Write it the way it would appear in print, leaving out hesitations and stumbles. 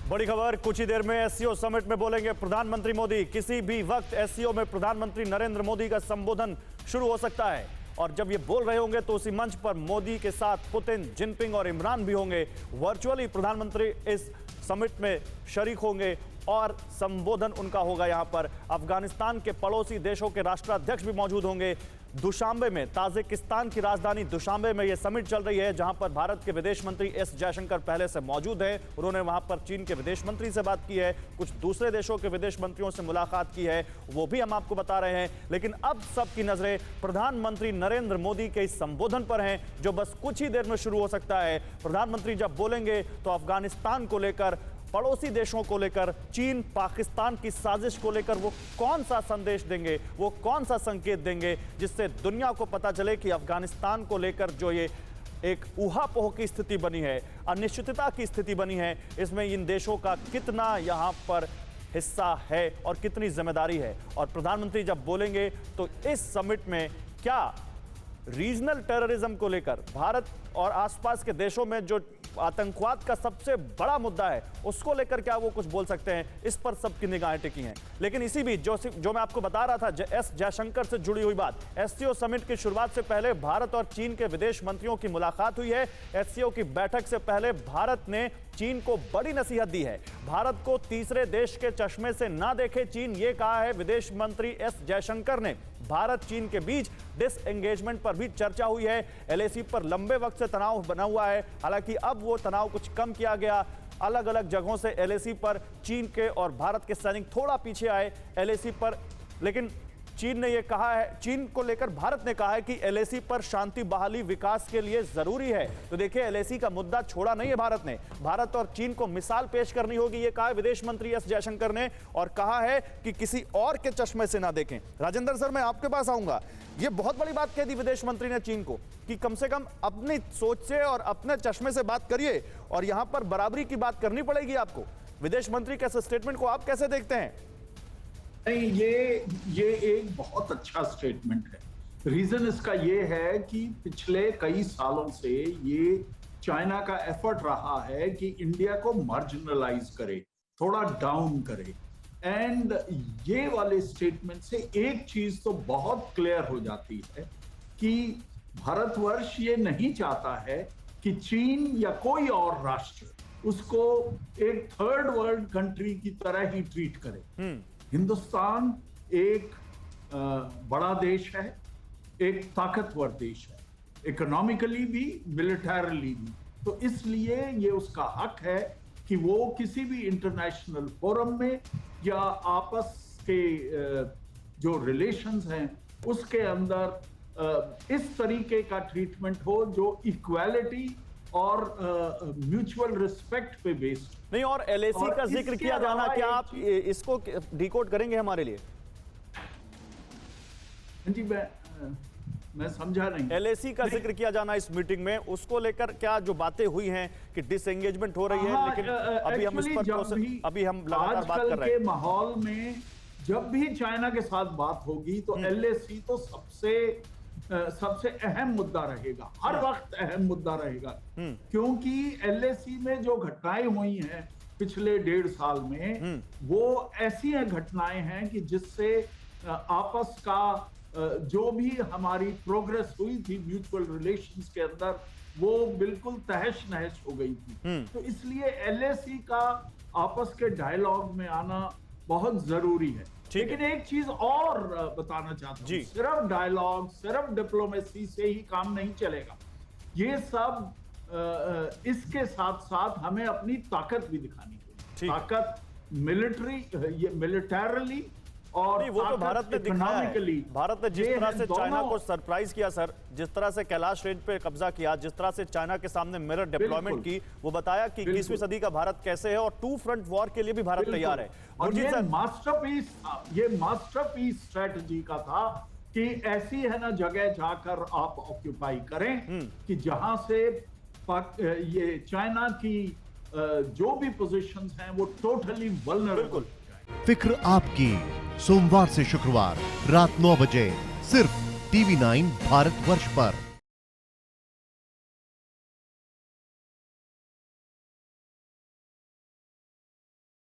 बड़ी खबर, कुछ ही देर में एससीओ समिट में बोलेंगे प्रधानमंत्री मोदी। किसी भी वक्त एससीओ में प्रधानमंत्री नरेंद्र मोदी का संबोधन शुरू हो सकता है और जब ये बोल रहे होंगे तो उसी मंच पर मोदी के साथ पुतिन, जिनपिंग और इमरान भी होंगे। वर्चुअली प्रधानमंत्री इस समिट में शरीक होंगे और संबोधन उनका होगा। यहां पर अफगानिस्तान के पड़ोसी देशों के राष्ट्राध्यक्ष भी मौजूद होंगे। दुशांबे में, ताजिकिस्तान की राजधानी दुशांबे में यह समिट चल रही है, जहां पर भारत के विदेश मंत्री एस जयशंकर पहले से मौजूद हैं। उन्होंने वहां पर चीन के विदेश मंत्री से बात की है, कुछ दूसरे देशों के विदेश मंत्रियों से मुलाकात की है, वो भी हम आपको बता रहे हैं। लेकिन अब सबकी नजरें प्रधानमंत्री नरेंद्र मोदी के इस संबोधन पर हैं, जो बस कुछ ही देर में शुरू हो सकता है। प्रधानमंत्री जब बोलेंगे तो अफगानिस्तान को लेकर, पड़ोसी देशों को लेकर, चीन पाकिस्तान की साजिश को लेकर वो कौन सा संदेश देंगे, वो कौन सा संकेत देंगे जिससे दुनिया को पता चले कि अफगानिस्तान को लेकर जो ये एक ऊहापोह की स्थिति बनी है, अनिश्चितता की स्थिति बनी है, इसमें इन देशों का कितना यहाँ पर हिस्सा है और कितनी जिम्मेदारी है। और प्रधानमंत्री जब बोलेंगे तो इस समिट में क्या रीजनल टेररिज्म को लेकर, भारत और आसपास के देशों में जो आतंकवाद का सबसे बड़ा मुद्दा है उसको लेकर क्या वो कुछ बोल सकते हैं, इस पर सबकी निगाहें टिकी हैं। लेकिन इसी बीच जो मैं आपको बता रहा था, एस जयशंकर से जुड़ी हुई बात, एससीओ समिट की शुरुआत से पहले भारत और चीन के विदेश मंत्रियों की मुलाकात हुई है। एससीओ की बैठक से पहले भारत ने चीन को बड़ी नसीहत दी है। भारत को तीसरे देश के चश्मे से ना देखे चीन, ये कहा है विदेश मंत्री एस जयशंकर ने। भारत चीन के बीच डिसएंगेजमेंट पर भी चर्चा हुई है। एलएसी पर लंबे वक्त से तनाव बना हुआ है, हालांकि अब वो तनाव कुछ कम किया गया। अलग अलग जगहों से एलएसी पर चीन के और भारत के सैनिक थोड़ा पीछे आए एलएसी पर, लेकिन चीन ने यह कहा है, चीन को लेकर भारत ने कहा है कि एलएसी पर शांति बहाली विकास के लिए जरूरी है। तो देखिए, एलएसी का मुद्दा छोड़ा नहीं है भारत ने, भारत और चीन को मिसाल पेश करनी होगी, यह कहा है विदेश मंत्री एस जयशंकर ने, और कहा है कि किसी और के चश्मे से ना देखें। राजेंद्र सर, मैं आपके पास आऊंगा। यह बहुत बड़ी बात कह दी विदेश मंत्री ने चीन को कि कम से कम अपनी सोच से और अपने चश्मे से बात करिए, और यहां पर बराबरी की बात करनी पड़ेगी आपको। विदेश मंत्री के इस स्टेटमेंट को आप कैसे देखते हैं? नहीं, ये एक बहुत अच्छा स्टेटमेंट है। रीजन इसका ये है कि पिछले कई सालों से ये चाइना का एफर्ट रहा है कि इंडिया को मार्जिनलाइज करे, थोड़ा डाउन करे। एंड ये वाले स्टेटमेंट से एक चीज तो बहुत क्लियर हो जाती है कि भारतवर्ष ये नहीं चाहता है कि चीन या कोई और राष्ट्र उसको एक थर्ड वर्ल्ड कंट्री की तरह ही ट्रीट करे। हिंदुस्तान एक बड़ा देश है, एक ताकतवर देश है, इकोनॉमिकली भी, मिलिटरली भी। तो इसलिए ये उसका हक है कि वो किसी भी इंटरनेशनल फोरम में या आपस के जो रिलेशंस हैं उसके अंदर इस तरीके का ट्रीटमेंट हो जो इक्वालिटी और म्यूचुअल रिस्पेक्ट पे बेस्ड नहीं। और एलएसी का जिक्र किया जाना, क्या आप इसको डिकोड करेंगे हमारे लिए? जी, मैं समझा नहीं। एलएसी का जिक्र किया जाना इस मीटिंग में, उसको लेकर क्या जो बातें हुई हैं कि डिसएंगेजमेंट हो रही है, लेकिन अभी हम इस पर अभी हम लगातार बात कर रहे हैं। के माहौल में जब भी चाइना के साथ बात होगी तो एलएसी तो सबसे अहम मुद्दा रहेगा, हर वक्त अहम मुद्दा रहेगा। क्योंकि एलएसी में जो घटनाएं हुई हैं पिछले 1.5 साल में, वो ऐसी घटनाएं हैं कि जिससे आपस का जो भी हमारी प्रोग्रेस हुई थी म्यूचुअल रिलेशंस के अंदर, वो बिल्कुल तहस नहस हो गई थी। तो इसलिए एलएसी का आपस के डायलॉग में आना बहुत जरूरी है। लेकिन एक चीज और बताना चाहता हूँ, सिर्फ डायलॉग, सिर्फ डिप्लोमेसी से ही काम नहीं चलेगा। ये सब इसके साथ साथ हमें अपनी ताकत भी दिखानी होगी। ताकत मिलिटरली और वो तो भारत ने दिखाया है। भारत ने जिस तरह से चाइना को सरप्राइज किया सर, जिस तरह से कैलाश रेंज पे कब्जा किया, जिस तरह से चाइना के सामने मिरर डिप्लॉयमेंट की, वो बताया कि 21वीं सदी का भारत कैसे है और 2 फ्रंट वॉर के लिए भी भारत तैयार है। और ये मास्टरपीस स्ट्रेटजी का था कि ऐसी है ना जगह जाकर आप ऑक्यूपाई करें कि जहां से ये चाइना की जो भी पोजीशंस हैं वो टोटली वल्नरेबल। फिक्र आपकी, सोमवार से शुक्रवार रात 9 बजे सिर्फ TV9 भारतवर्ष पर।